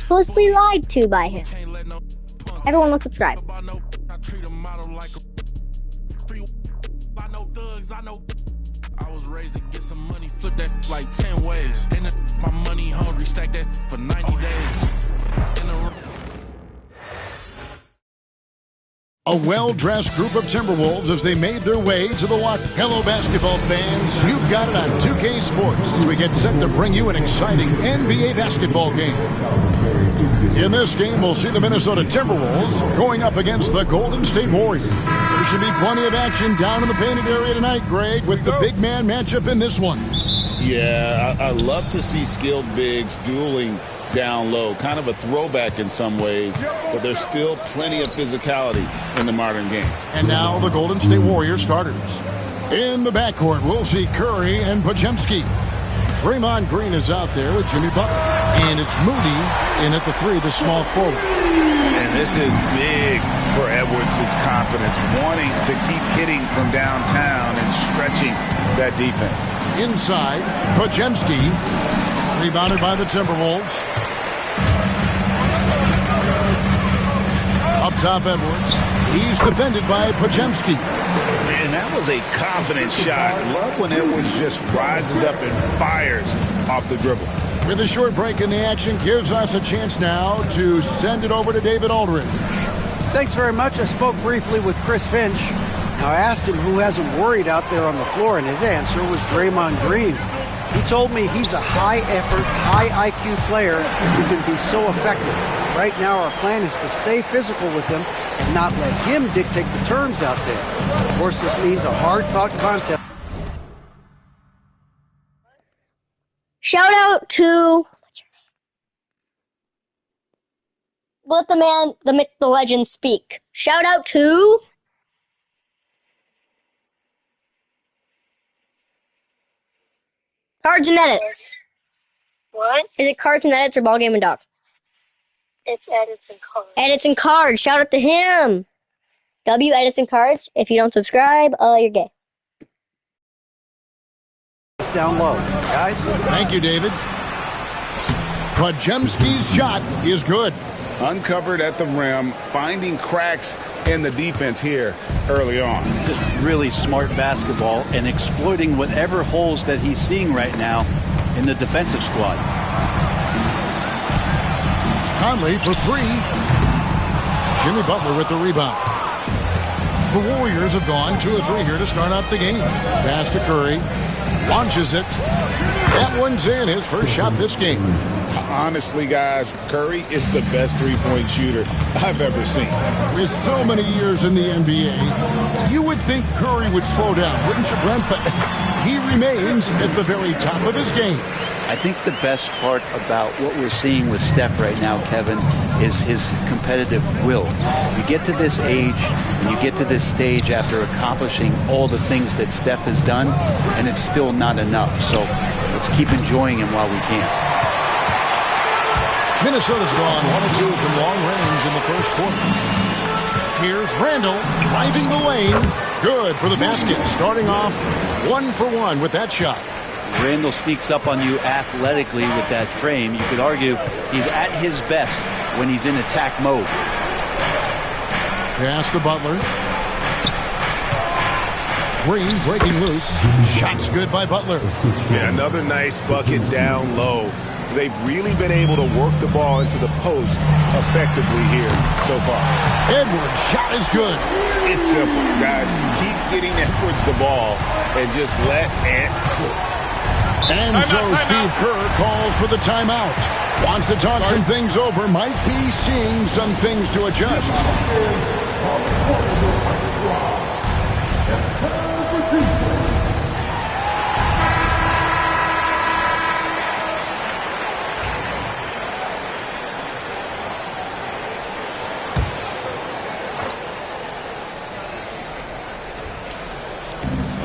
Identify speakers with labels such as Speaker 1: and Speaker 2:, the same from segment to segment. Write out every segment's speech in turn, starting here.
Speaker 1: supposedly lied to by him. Everyone look subscribe.
Speaker 2: I was raised to get some money, flip that like 10 ways. And my money hungry, stack that for 90 days.
Speaker 3: A well-dressed group of Timberwolves as they made their way to the locker. Hello, basketball fans. You've got it on 2K Sports as we get set to bring you an exciting NBA basketball game. In this game, we'll see the Minnesota Timberwolves going up against the Golden State Warriors. There should be plenty of action down in the painted area tonight, Greg, with the big man matchup in this one.
Speaker 4: Yeah, I love to see skilled bigs dueling down low. Kind of a throwback in some ways, but there's still plenty of physicality in the modern game.
Speaker 3: And now the Golden State Warriors starters. In the backcourt, we'll see Curry and Podziemski. Draymond Green is out there with Jimmy Butler. And it's Moody in at the three, the small forward.
Speaker 4: And this is big for Edwards' confidence, wanting to keep hitting from downtown and stretching that defense.
Speaker 3: Inside, Podziemski, rebounded by the Timberwolves. Up top, Edwards. He's defended by Podziemski.
Speaker 4: And that was a confident shot. I love when Edwards just rises up and fires off the dribble.
Speaker 3: With a short break in the action, gives us a chance now to send it over to David Aldridge.
Speaker 5: Thanks very much. I spoke briefly with Chris Finch. Now, I asked him who hasn't worried out there on the floor, and his answer was Draymond Green. He told me he's a high-effort, high-IQ player who can be so effective. Right now, our plan is to stay physical with him and not let him dictate the terms out there. Of course, this means a hard-fought contest.
Speaker 1: Shout out to... Let the man, the myth, the legend speak. Shout out to... Cards and Edits.
Speaker 6: What?
Speaker 1: Is it Cards and Edits or Ball Game and Dog?
Speaker 6: It's Edits and Cards.
Speaker 1: Edits and Cards. Shout out to him. W Edits and Cards. If you don't subscribe, you're gay.
Speaker 5: It's down low, guys.
Speaker 3: Thank you, David. Podziemski's shot is good.
Speaker 4: Uncovered at the rim, finding cracks in the defense here early on.
Speaker 7: Just really smart basketball and exploiting whatever holes that he's seeing right now in the defensive squad.
Speaker 3: Conley for three. Jimmy Butler with the rebound. The Warriors have gone 2 of 3 here to start out the game. Pass to Curry. Launches it. That one's in, his first shot this game.
Speaker 4: Honestly, guys, Curry is the best three-point shooter I've ever seen.
Speaker 3: With so many years in the NBA, you would think Curry would slow down, wouldn't you, Brent? But he remains at the very top of his game.
Speaker 7: I think the best part about what we're seeing with Steph right now, Kevin, is his competitive will. You get to this age, and you get to this stage after accomplishing all the things that Steph has done, and it's still not enough. So let's keep enjoying him while we can.
Speaker 3: Minnesota's gone 1 of 2 from long range in the first quarter. Here's Randall driving the lane. Good for the basket. Starting off 1 for 1 with that shot.
Speaker 7: Randall sneaks up on you athletically with that frame. You could argue he's at his best when he's in attack mode.
Speaker 3: Pass to Butler. Green breaking loose. Shots good by Butler.
Speaker 4: Yeah, another nice bucket down low. They've really been able to work the ball into the post effectively here so far.
Speaker 3: Edwards' shot is good.
Speaker 4: It's simple, guys. Keep getting Edwards the ball and just let Ant cook.
Speaker 3: And so Steve Kerr calls for the timeout. Wants to talk some things over. Might be seeing some things to adjust.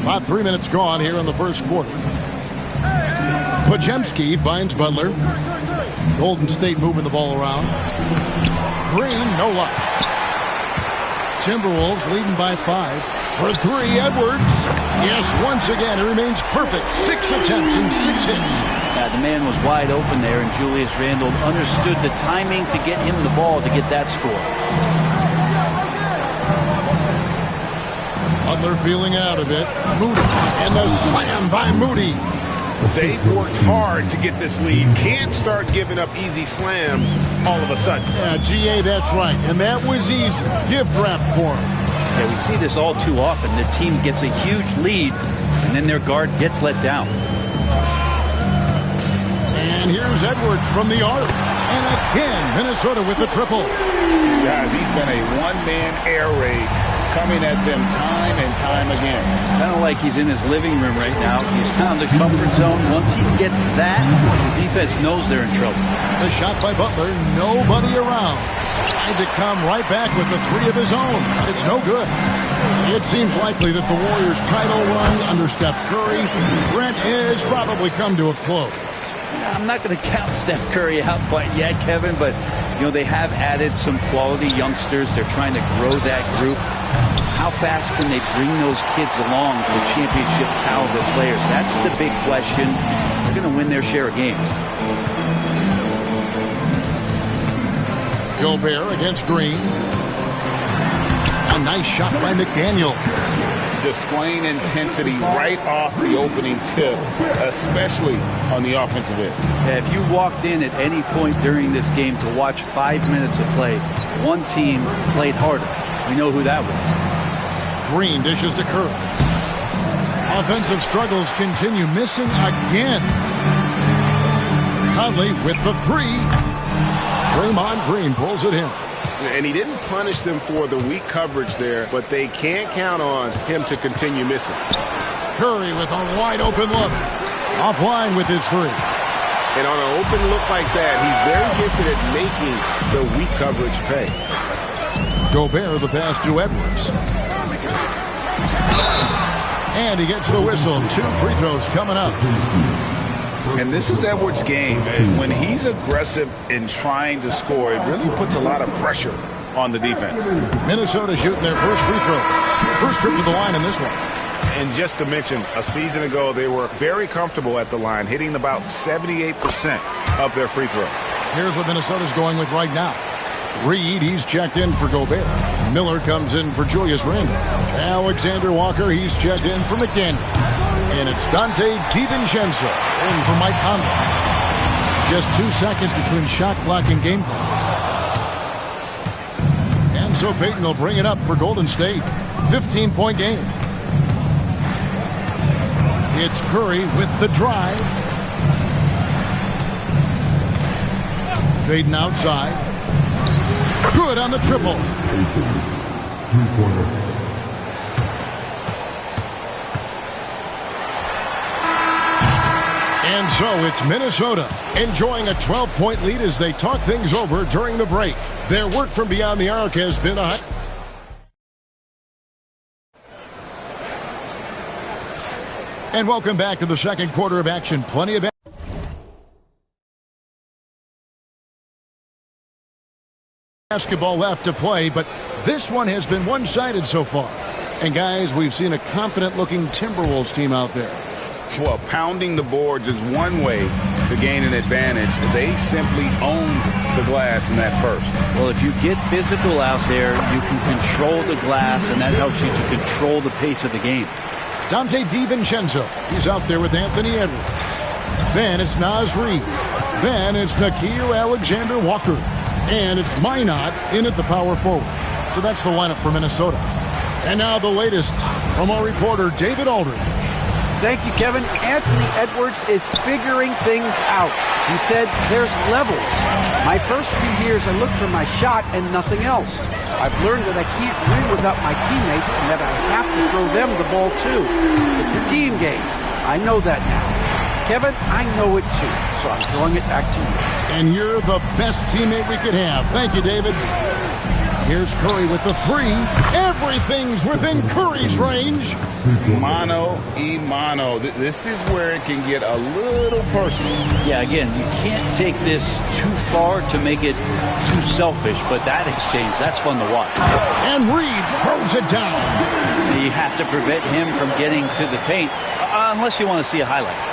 Speaker 3: About 3 minutes gone here in the first quarter. Podziemski finds Butler. Golden State moving the ball around. Green, no luck. Timberwolves leading by 5. For 3, Edwards. Yes, once again, it remains perfect. 6 attempts and 6 hits.
Speaker 7: The man was wide open there, and Julius Randle understood the timing to get him the ball to get that score.
Speaker 3: Butler feeling out of it. Moody. And the slam by Moody.
Speaker 8: They've worked hard to get this lead. Can't start giving up easy slams all of a sudden.
Speaker 3: Yeah, GA, that's right. And that was easy. Gift wrap for him.
Speaker 7: Yeah, we see this all too often. The team gets a huge lead, and then their guard gets let down.
Speaker 3: And here's Edwards from the arc. And again, Minnesota with the triple.
Speaker 4: Guys, he's been a one-man air raid coming at them time and time again.
Speaker 7: Kind of like he's in his living room right now. He's found the comfort zone. Once he gets that, the defense knows they're in trouble.
Speaker 3: The shot by Butler, nobody around. Tried to come right back with the 3 of his own. It's no good. It seems likely that the Warriors' title run under Steph Curry, Brent, is probably come to a close.
Speaker 7: I'm not going to count Steph Curry out quite yet, Kevin, but you know they have added some quality youngsters. They're trying to grow that group. How fast can they bring those kids along to championship caliber players? That's the big question. They're going to win their share of games.
Speaker 3: Gobert against Green. A nice shot by McDaniel.
Speaker 4: Displaying intensity right off the opening tip, especially on the offensive end.
Speaker 7: If you walked in at any point during this game to watch 5 minutes of play, one team played harder. We know who that was.
Speaker 3: Green dishes to Curry. Offensive struggles continue, missing again. Conley with the 3. Draymond Green pulls it in.
Speaker 8: And he didn't punish them for the weak coverage there, but they can't count on him to continue missing.
Speaker 3: Curry with a wide open look. Offline with his 3.
Speaker 8: And on an open look like that, he's very gifted at making the weak coverage pay.
Speaker 3: Gobert the pass to Edwards. And he gets the whistle. 2 free throws coming up.
Speaker 4: And this is Edwards' game. And when he's aggressive in trying to score, it really puts a lot of pressure on the defense.
Speaker 3: Minnesota shooting their first free throws. First trip to the line in this one.
Speaker 4: And just to mention, a season ago, they were very comfortable at the line, hitting about 78% of their free throws.
Speaker 3: Here's what Minnesota's going with right now. Reed, he's checked in for Gobert. Miller comes in for Julius Randle. Alexander Walker, he's checked in for McDaniel. And it's Dante DiVincenzo in for Mike Conley. Just 2 seconds between shot clock and game clock. And so Payton will bring it up for Golden State. 15-point game. It's Curry with the drive. Payton outside. Good on the triple. And so it's Minnesota enjoying a 12-point lead as they talk things over during the break. Their work from beyond the arc has been a... And welcome back to the second quarter of action. Plenty of basketball left to play, but this one has been one-sided so far. And guys, we've seen a confident-looking Timberwolves team out there.
Speaker 4: Well, pounding the boards is one way to gain an advantage. They simply owned the glass in that first.
Speaker 7: Well, if you get physical out there, you can control the glass, and that helps you to control the pace of the game.
Speaker 3: Dante DiVincenzo, he's out there with Anthony Edwards. Then it's Naz Reid. Then it's Nickeil Alexander-Walker. And it's Minot in at the power forward. So that's the lineup for Minnesota. And now the latest from our reporter, David Aldridge.
Speaker 5: Thank you, Kevin. Anthony Edwards is figuring things out. He said there's levels. My first few years, I looked for my shot and nothing else. I've learned that I can't win without my teammates and that I have to throw them the ball too. It's a team game. I know that now. Kevin, I know it too, so I'm throwing it back to you.
Speaker 3: And you're the best teammate we could have. Thank you, David. Here's Curry with the 3. Everything's within Curry's range.
Speaker 4: Mano y mano. This is where it can get a little personal.
Speaker 7: Yeah, again, you can't take this too far to make it too selfish, but that exchange, that's fun to watch.
Speaker 3: And Reed throws it down.
Speaker 7: You have to prevent him from getting to the paint, unless you want to see a highlight.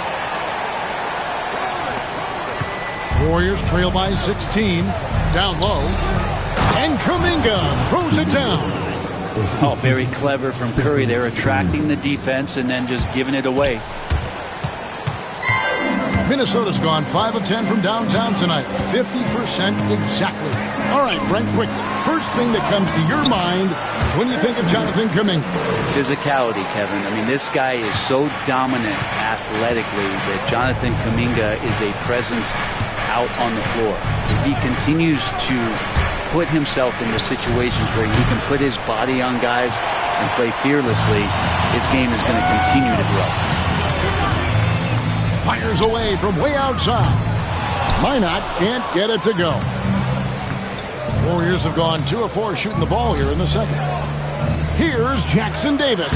Speaker 3: Warriors trail by 16. Down low. And Kuminga throws it down.
Speaker 7: Oh, very clever from Curry. They're attracting the defense and then just giving it away.
Speaker 3: Minnesota's gone 5 of 10 from downtown tonight. 50% exactly. All right, Brent, quickly. First thing that comes to your mind when you think of Jonathan Kuminga.
Speaker 7: Physicality, Kevin. I mean, this guy is so dominant athletically that Jonathan Kuminga is a presence out on the floor. If he continues to put himself into situations where he can put his body on guys and play fearlessly, his game is going to continue to grow.
Speaker 3: Fires away from way outside. Minot can't get it to go. Warriors have gone 2 of 4 shooting the ball here in the second. Here's Jackson Davis.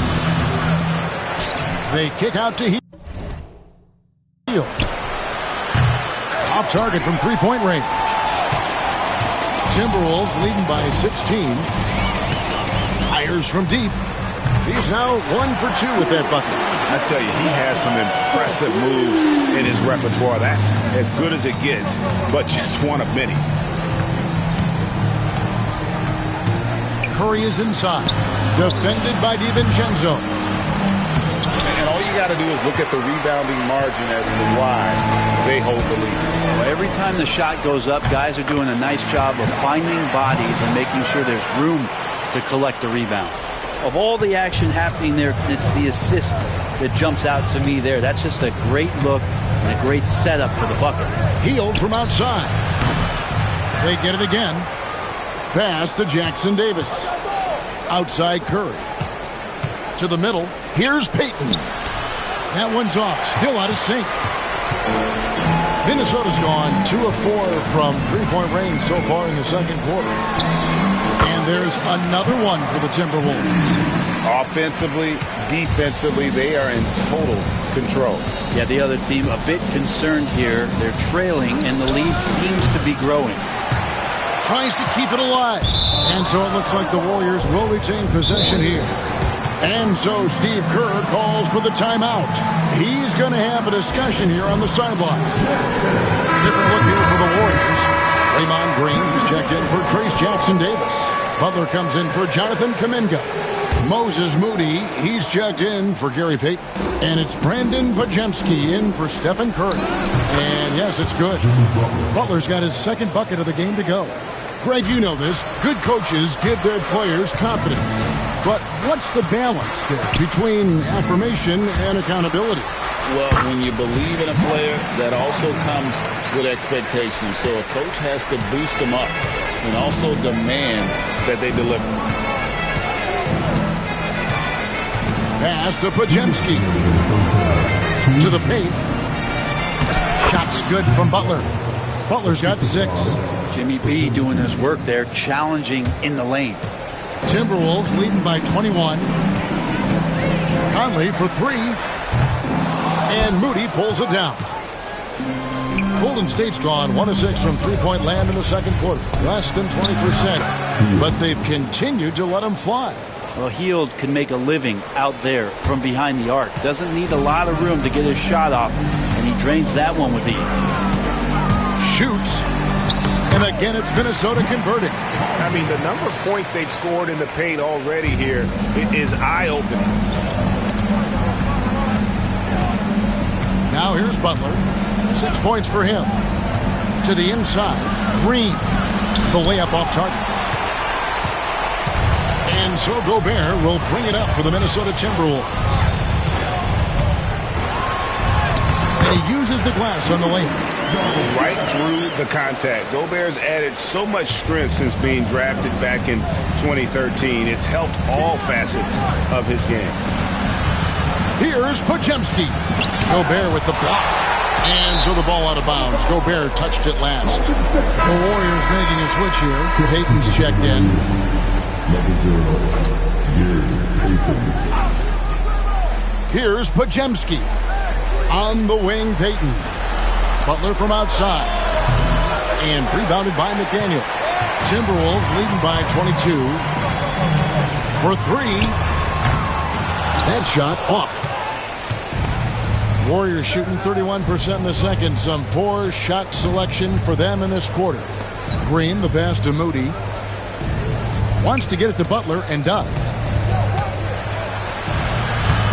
Speaker 3: They kick out to Hield. Off target from three-point range. Timberwolves leading by 16. Fires from deep. He's now 1 for 2 with that bucket.
Speaker 8: I tell you, he has some impressive moves in his repertoire. That's as good as it gets, but just one of many.
Speaker 3: Curry is inside. Defended by DiVincenzo.
Speaker 8: And all you got to do is look at the rebounding margin as to why they hold the lead.
Speaker 7: Well, every time the shot goes up, guys are doing a nice job of finding bodies and making sure there's room to collect the rebound. Of all the action happening there, it's the assist that jumps out to me there. That's just a great look and a great setup for the bucket.
Speaker 3: Hield from outside. They get it again. Pass to Jackson Davis. Outside Curry. To the middle. Here's Payton. That one's off. Still out of sync. Minnesota's gone 2 of 4 from three-point range so far in the second quarter. And there's another one for the Timberwolves.
Speaker 4: Offensively, defensively, they are in total control.
Speaker 7: Yeah, the other team a bit concerned here. They're trailing, and the lead seems to be growing.
Speaker 3: Tries to keep it alive. And so it looks like the Warriors will retain possession here. And so Steve Kerr calls for the timeout. He's going to have a discussion here on the sideline. Different look here for the Warriors. Draymond Green, he's checked in for Trace Jackson Davis. Butler comes in for Jonathan Kuminga. Moses Moody, he's checked in for Gary Payton. And it's Brandon Podziemski in for Stephen Curry. And yes, it's good. Butler's got his second bucket of the game to go. Greg, you know this. Good coaches give their players confidence. But what's the balance there between affirmation and accountability?
Speaker 4: Well, when you believe in a player, that also comes with expectations. So a coach has to boost them up and also demand that they deliver.
Speaker 3: Pass to Podziemski. To the paint. Shot's good from Butler. Butler's got 6.
Speaker 7: Jimmy B doing his work there, challenging in the lane.
Speaker 3: Timberwolves leading by 21. Conley for 3. And Moody pulls it down. Golden State's gone 1 of 6 from three-point land in the second quarter. Less than 20%. But they've continued to let them fly.
Speaker 7: Well, Hield can make a living out there from behind the arc. Doesn't need a lot of room to get his shot off. And he drains that one with ease.
Speaker 3: Shoots. And again, it's Minnesota converting.
Speaker 8: I mean, the number of points they've scored in the paint already here is eye-opening.
Speaker 3: Now here's Butler. 6 points for him. To the inside. Green. The layup off target. And so Gobert will bring it up for the Minnesota Timberwolves. And he uses the glass on the lane.
Speaker 8: Right through the contact. Gobert's added so much strength since being drafted back in 2013. It's helped all facets of his game.
Speaker 3: Here's Podziemski. Gobert with the block. And so the ball out of bounds. Gobert touched it last. The Warriors making a switch here. Payton's checked in. Here's Podziemski. On the wing, Payton. Butler from outside. And rebounded by McDaniels. Timberwolves leading by 22. For three. That shot off. Warriors shooting 31% in the second. Some poor shot selection for them in this quarter. Green, the pass to Moody. Wants to get it to Butler and does.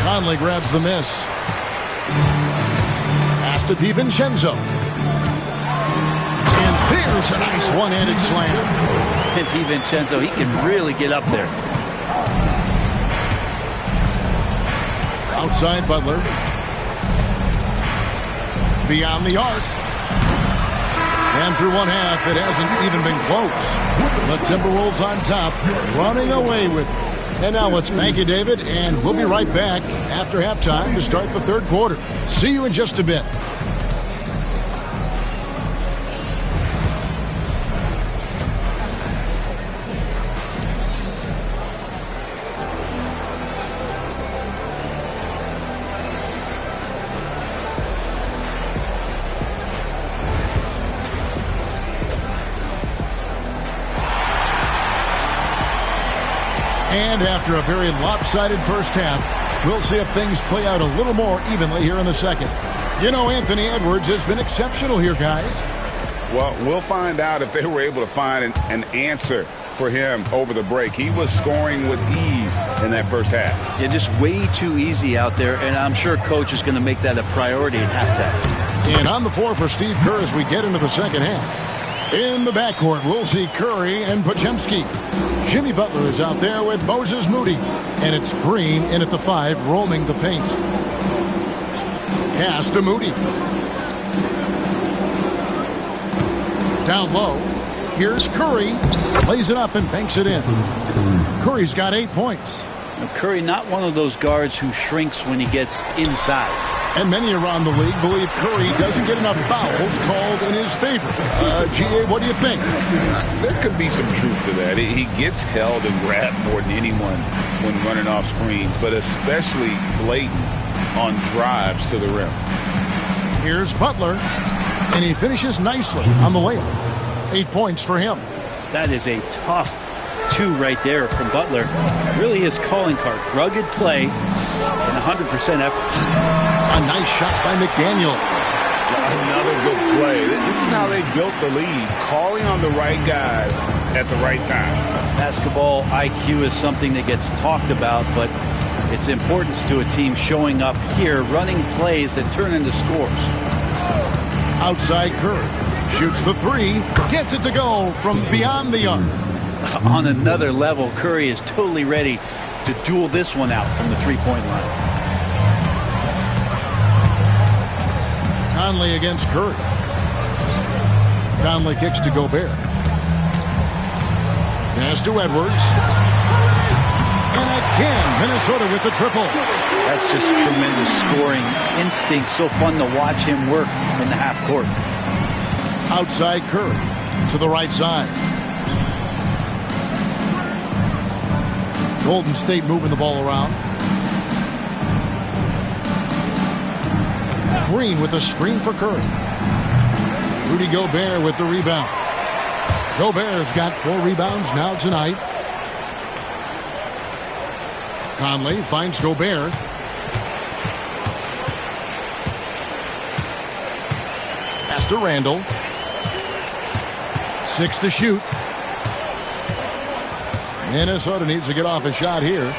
Speaker 3: Conley grabs the miss. Pass to DiVincenzo. And there's a nice one-handed slam.
Speaker 7: And DiVincenzo, he can really get up there.
Speaker 3: Outside Butler. Beyond the arc. And through one half, it hasn't even been close. The Timberwolves on top, running away with it. And now it's thank you, David, and we'll be right back after halftime to start the third quarter. See you in just a bit. And after a very lopsided first half, we'll see if things play out a little more evenly here in the second. You know, Anthony Edwards has been exceptional here, guys.
Speaker 8: Well, we'll find out if they were able to find an answer for him over the break. He was scoring with ease in that first half.
Speaker 7: Yeah, just way too easy out there, and I'm sure Coach is going to make that a priority at halftime.
Speaker 3: And on the floor for Steve Kerr as we get into the second half. In the backcourt, we'll see Curry and Podziemski. Jimmy Butler is out there with Moses Moody. And it's Green in at the 5, roaming the paint. Pass to Moody. Down low. Here's Curry. Lays it up and banks it in. Curry's got 8 points.
Speaker 7: Now, Curry, not one of those guards who shrinks when he gets inside.
Speaker 3: And many around the league believe Curry doesn't get enough fouls called in his favor. G.A., what do you think?
Speaker 8: There could be some truth to that. He gets held and grabbed more than anyone when running off screens, but especially blatant on drives to the rim.
Speaker 3: Here's Butler, and he finishes nicely on the layup. 8 points for him.
Speaker 7: That is a tough 2 right there from Butler. Really his calling card. Rugged play and 100% effort.
Speaker 3: A nice shot by McDaniels.
Speaker 8: Another good play. This is how they built the lead, calling on the right guys at the right time. Basketball
Speaker 7: IQ is something that gets talked about, but its importance to a team showing up here, running plays that turn into scores.
Speaker 3: Outside Curry. Shoots the 3. Gets it to go from beyond the arc.
Speaker 7: On another level, Curry is totally ready to duel this one out from the three-point line.
Speaker 3: Conley against Curry. Conley kicks to Gobert. Pass to Edwards. And again, Minnesota with the triple.
Speaker 7: That's just tremendous scoring instinct. So fun to watch him work in the half court.
Speaker 3: Outside Curry to the right side. Golden State moving the ball around. Green with a screen for Curry. Rudy Gobert with the rebound. Gobert's got 4 rebounds now tonight. Conley finds Gobert. Pass to Randall. 6 to shoot. Minnesota needs to get off a shot here.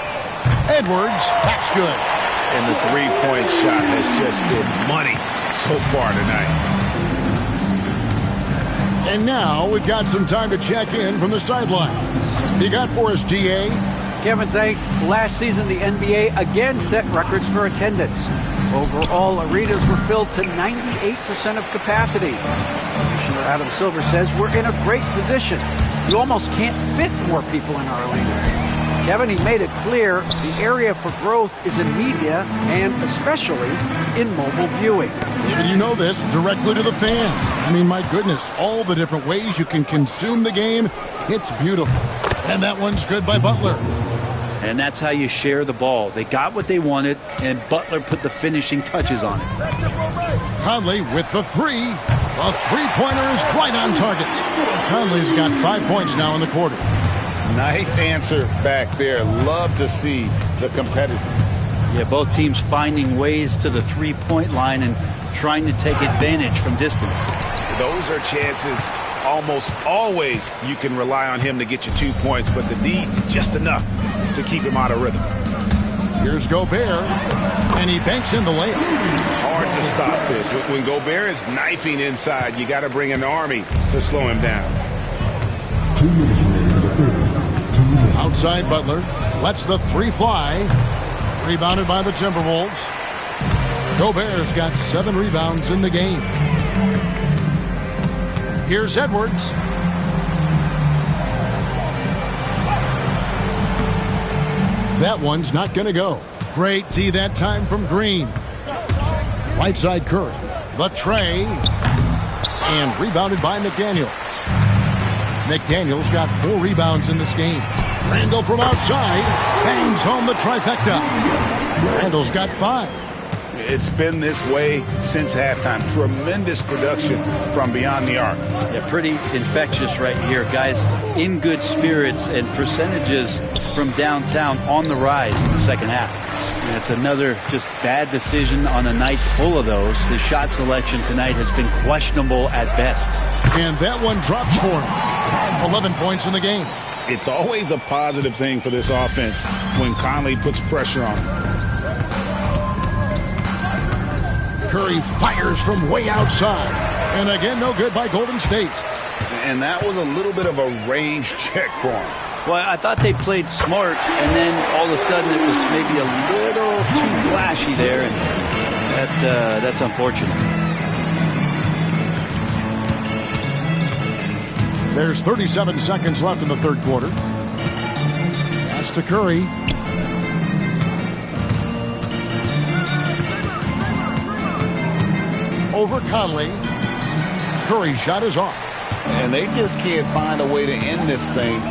Speaker 3: Edwards, that's good.
Speaker 8: And the three-point shot has just been money so far tonight.
Speaker 3: And now we've got some time to check in from the sidelines. You got for us, D.A.?
Speaker 5: Kevin, thanks. Last season, the NBA again set records for attendance. Overall, arenas were filled to 98% of capacity. Commissioner Adam Silver says we're in a great position. You almost can't fit more people in our arenas. Kevin, he made it clear the area for growth is in media and especially in mobile viewing.
Speaker 3: And you know this, directly to the fan. I mean, my goodness, all the different ways you can consume the game, it's beautiful. And that one's good by Butler.
Speaker 7: And that's how you share the ball. They got what they wanted, and Butler put the finishing touches on it.
Speaker 3: Conley with the three. The three-pointer is right on target. Conley's got 5 points now in the quarter.
Speaker 4: Nice answer back there. Love to see the competitiveness.
Speaker 7: Yeah, both teams finding ways to the three-point line and trying to take advantage from distance.
Speaker 8: Those are chances almost always you can rely on him to get you 2 points, but the D just enough to keep him out of rhythm.
Speaker 3: Here's Gobert, and he banks in the layup.
Speaker 8: Hard to stop this. When Gobert is knifing inside, you got to bring an army to slow him down.
Speaker 3: Outside Butler lets the three fly. Rebounded by the Timberwolves. Gobert's got 7 rebounds in the game. Here's Edwards. That one's not going to go. Great D that time from Green. Right side Curry. The tray. And rebounded by McDaniels. McDaniels got 4 rebounds in this game. Randall from outside bangs home the trifecta. Randall's got 5.
Speaker 8: It's been this way since halftime. Tremendous production from beyond the arc.
Speaker 7: Yeah, pretty infectious right here. Guys in good spirits and percentages from downtown on the rise in the second half. And it's another just bad decision on a night full of those. His shot selection tonight has been questionable at best.
Speaker 3: And that one drops for him. 11 points in the game.
Speaker 8: It's always a positive thing for this offense when Conley puts pressure on him.
Speaker 3: Curry fires from way outside. And again, no good by Golden State.
Speaker 8: And that was a little bit of a range check for him.
Speaker 7: Well, I thought they played smart, and then all of a sudden it was maybe a little too flashy there, and that's unfortunate.
Speaker 3: There's 37 seconds left in the third quarter. Pass to Curry. Over Conley. Curry's shot is off.
Speaker 4: And they just can't find a way to end this thing.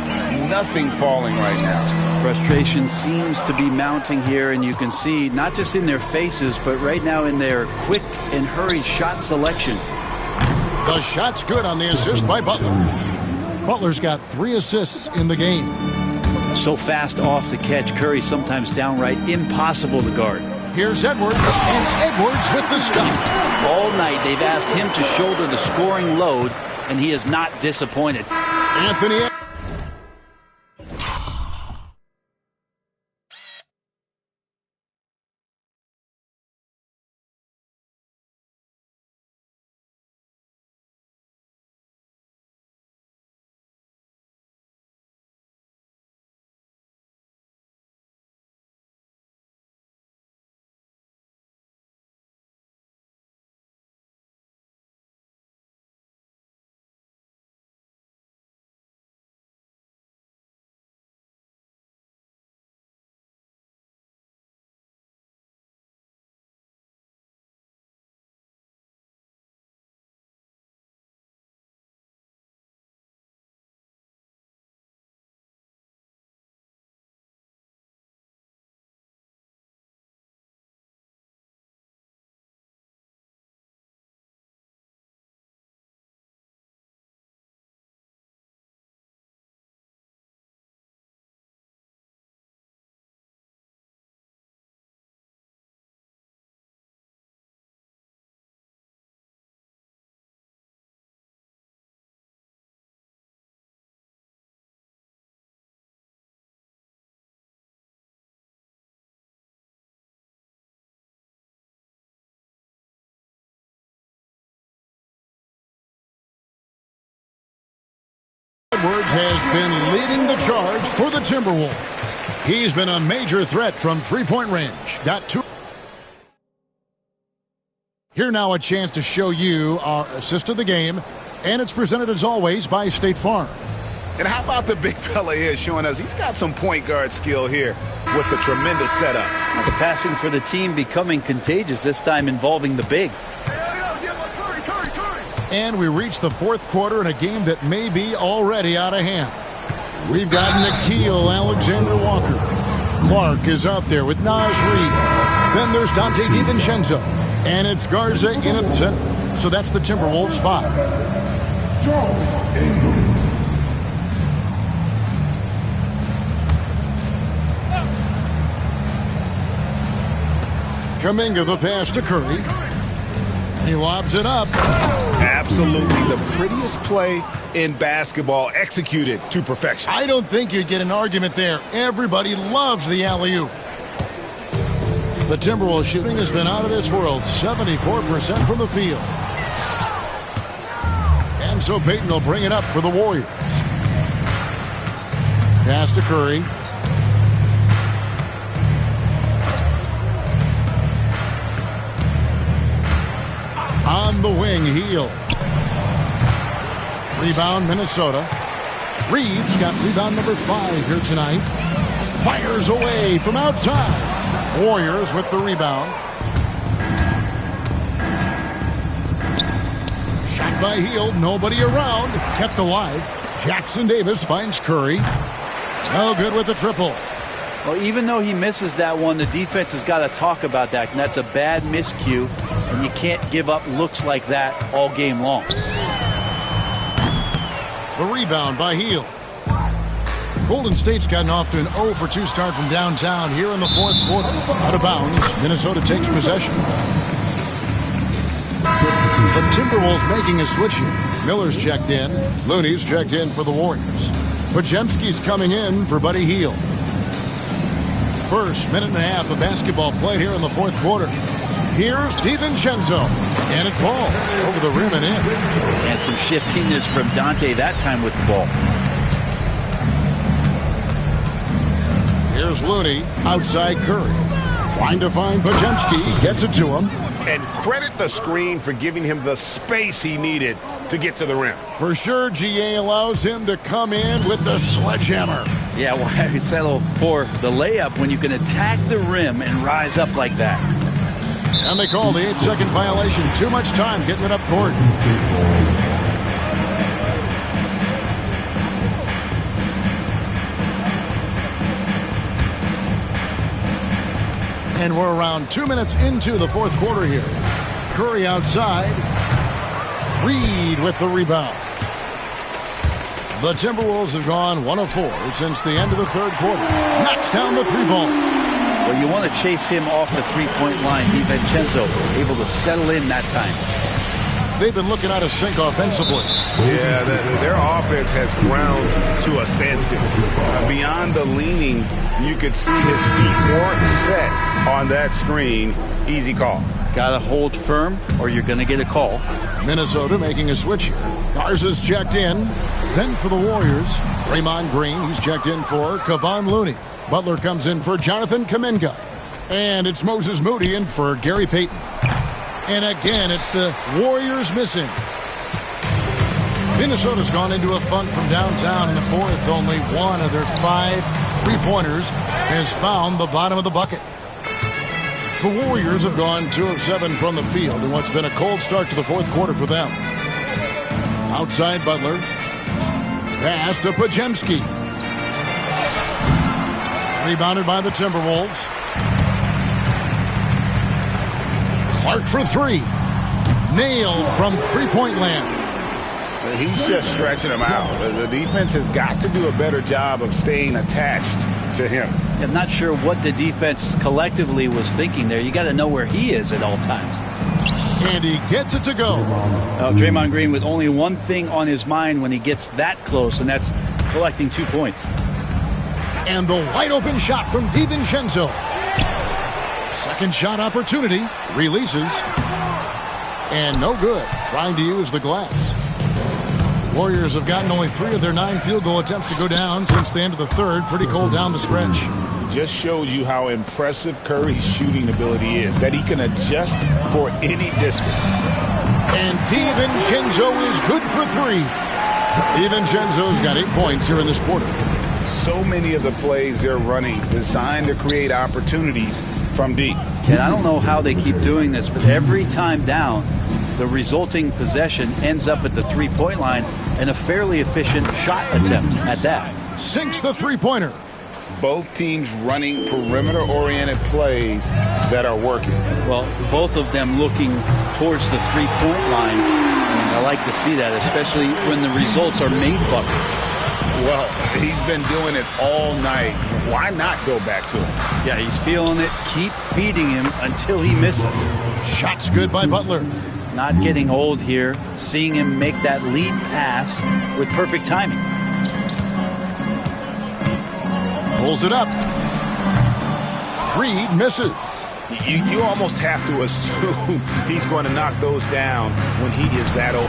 Speaker 4: Nothing falling right now.
Speaker 7: Frustration seems to be mounting here, and you can see not just in their faces, but right now in their quick and hurried shot selection.
Speaker 3: The shot's good on the assist by Butler. Butler's got 3 assists in the game.
Speaker 7: So fast off the catch, Curry sometimes downright impossible to guard.
Speaker 3: Here's Edwards, and Edwards with the stuff.
Speaker 7: All night they've asked him to shoulder the scoring load, and he is not disappointed.
Speaker 3: Anthony. Edwards has been leading the charge for the Timberwolves. He's been a major threat from three-point range. Got 2. Here now a chance to show you our assist of the game, and it's presented as always by State Farm.
Speaker 8: And how about the big fella here showing us he's got some point guard skill here with the tremendous setup.
Speaker 7: The passing for the team becoming contagious, this time involving the big.
Speaker 3: And we reach the fourth quarter in a game that may be already out of hand. We've got Nickeil Alexander-Walker. Clark is out there with Naz Reid. Then there's Dante DiVincenzo. And it's Garza in at the center. So that's the Timberwolves 5. Kuminga the pass to Curry. He lobs it up.
Speaker 8: Absolutely the prettiest play in basketball, executed to perfection.
Speaker 3: I don't think you'd get an argument there. Everybody loves the alley-oop. The Timberwolves shooting has been out of this world, 74% from the field. And so Payton will bring it up for the Warriors. Pass to Curry. On the wing, Hield. Rebound, Minnesota. Reeves got rebound number 5 here tonight. Fires away from outside. Warriors with the rebound. Shot by Hield. Nobody around. Kept alive. Jackson Davis finds Curry. No good with the triple.
Speaker 7: Well, even though he misses that one, the defense has got to talk about that. And that's a bad miscue. And you can't give up looks like that all game long.
Speaker 3: The rebound by Hield. Golden State's gotten off to an 0-for-2 start from downtown here in the fourth quarter. Out of bounds, Minnesota takes possession. The Timberwolves making a switch here. Miller's checked in. Looney's checked in for the Warriors. Podziemski's coming in for Buddy Hield. First minute and a half of basketball played here in the fourth quarter. Here's DiVincenzo. And it falls over the rim and in.
Speaker 7: And some shiftiness from Dante that time with the ball.
Speaker 3: Here's Looney, outside Curry. Trying to find Podziemski, gets it to him.
Speaker 8: And credit the screen for giving him the space he needed to get to the rim.
Speaker 3: For sure, GA allows him to come in with the sledgehammer.
Speaker 7: Yeah, why settle for the layup when you can attack the rim and rise up like that?
Speaker 3: And they call the 8-second violation. Too much time getting it up court. And we're around 2 minutes into the fourth quarter here. Curry outside. Reed with the rebound. The Timberwolves have gone 1 of 4 since the end of the third quarter. Knocks down the 3-ball.
Speaker 7: Well, you want to chase him off the three-point line. DiVincenzo able to settle in that time.
Speaker 3: They've been looking out of sync offensively.
Speaker 8: Yeah, their offense has ground to a standstill. Beyond the leaning, you could see his feet weren't set on that screen. Easy call.
Speaker 7: Got to hold firm or you're going to get a call.
Speaker 3: Minnesota making a switch here. Garza's checked in. Then for the Warriors, Draymond Green. He's checked in for Kevon Looney. Butler comes in for Jonathan Kuminga. And it's Moses Moody in for Gary Payton. And again, it's the Warriors missing. Minnesota's gone into a funk from downtown in the fourth. Only one of their 5 3-pointers has found the bottom of the bucket. The Warriors have gone 2 of 7 from the field in what's been a cold start to the fourth quarter for them. Outside Butler. Pass to Podziemski. Rebounded by the Timberwolves. Clark for 3. Nailed from three-point land.
Speaker 8: He's just stretching him out. The defense has got to do a better job of staying attached to him.
Speaker 7: I'm not sure what the defense collectively was thinking there. You got to know where he is at all times.
Speaker 3: And he gets it to go.
Speaker 7: Draymond Green with only one thing on his mind when he gets that close, and that's collecting 2 points.
Speaker 3: And the wide open shot from DiVincenzo. Second shot opportunity. Releases. And no good. Trying to use the glass. Warriors have gotten only 3 of their 9 field goal attempts to go down since the end of the third. Pretty cold down the stretch.
Speaker 8: Just shows you how impressive Curry's shooting ability is, that he can adjust for any distance.
Speaker 3: And DiVincenzo is good for 3. DiVincenzo's got 8 points here in this quarter.
Speaker 8: So many of the plays they're running designed to create opportunities from deep.
Speaker 7: Ken, I don't know how they keep doing this, but every time down, the resulting possession ends up at the three-point line and a fairly efficient shot attempt at that.
Speaker 3: Sinks the three-pointer.
Speaker 8: both teams running perimeter-oriented plays that are working.
Speaker 7: Well, both of them looking towards the three-point line. And I like to see that, especially when the results are made buckets.
Speaker 8: Well, he's been doing it all night. Why not go back to him?
Speaker 7: Yeah, he's feeling it. Keep feeding him until he misses.
Speaker 3: Shot's good by Butler.
Speaker 7: Not getting old here. Seeing him make that lead pass with perfect timing.
Speaker 3: Pulls it up. Reed misses.
Speaker 8: You almost have to assume he's going to knock those down when he is that open.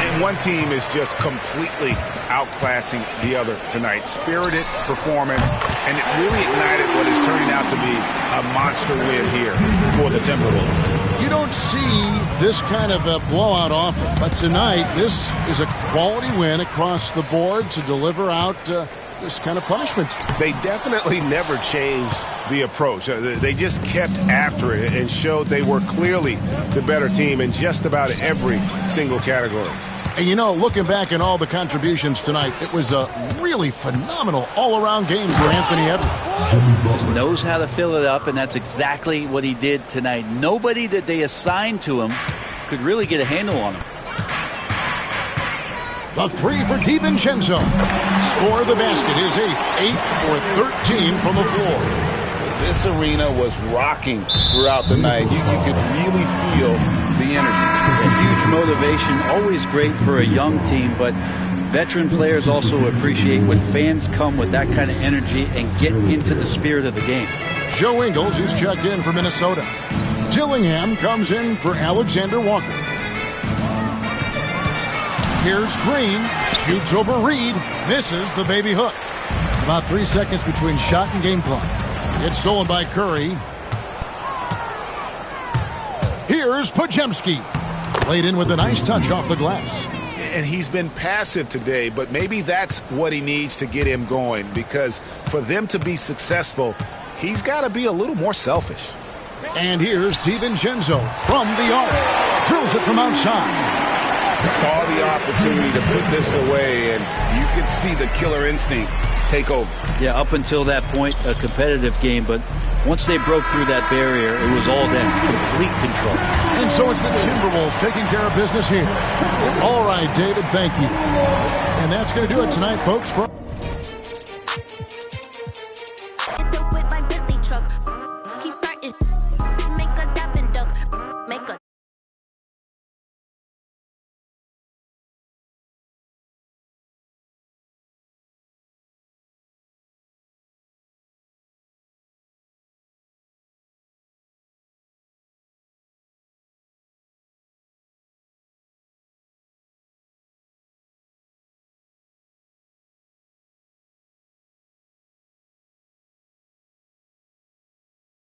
Speaker 8: And one team is just completely outclassing the other tonight. Spirited performance, and it really ignited what is turning out to be a monster win here for the Timberwolves.
Speaker 3: You don't see this kind of a blowout often, but tonight this is a quality win across the board to deliver out this kind of punishment.
Speaker 8: They definitely never changed the approach. They just kept after it and showed they were clearly the better team in just about every single category.
Speaker 3: And you know, looking back at all the contributions tonight, it was a really phenomenal all-around game for Anthony Edwards.
Speaker 7: Just knows how to fill it up, and that's exactly what he did tonight. Nobody that they assigned to him could really get a handle on him.
Speaker 3: The three for DiVincenzo. Score the basket, his 8th, 8 for 13 from the floor.
Speaker 4: This arena was rocking throughout the night. You could really feel the energy.
Speaker 7: A huge motivation, always great for a young team, but veteran players also appreciate when fans come with that kind of energy and get into the spirit of the game.
Speaker 3: Joe Ingles, who's checked in for Minnesota. Dillingham comes in for Alexander Walker. Here's Green, shoots over Reed, misses the baby hook. About 3 seconds between shot and game clock. It's stolen by Curry. Here's Podziemski. Laid in with a nice touch off the glass.
Speaker 8: And he's been passive today, but maybe that's what he needs to get him going, because for them to be successful, he's got to be a little more selfish.
Speaker 3: And here's DiVincenzo from the arc. Drills it from outside.
Speaker 8: Saw the opportunity to put this away, and you could see the killer instinct take over.
Speaker 7: Yeah, up until that point, a competitive game, but once they broke through that barrier, it was all them, complete control.
Speaker 3: And so it's the Timberwolves taking care of business here. All right, David, thank you. And that's going to do it tonight, folks.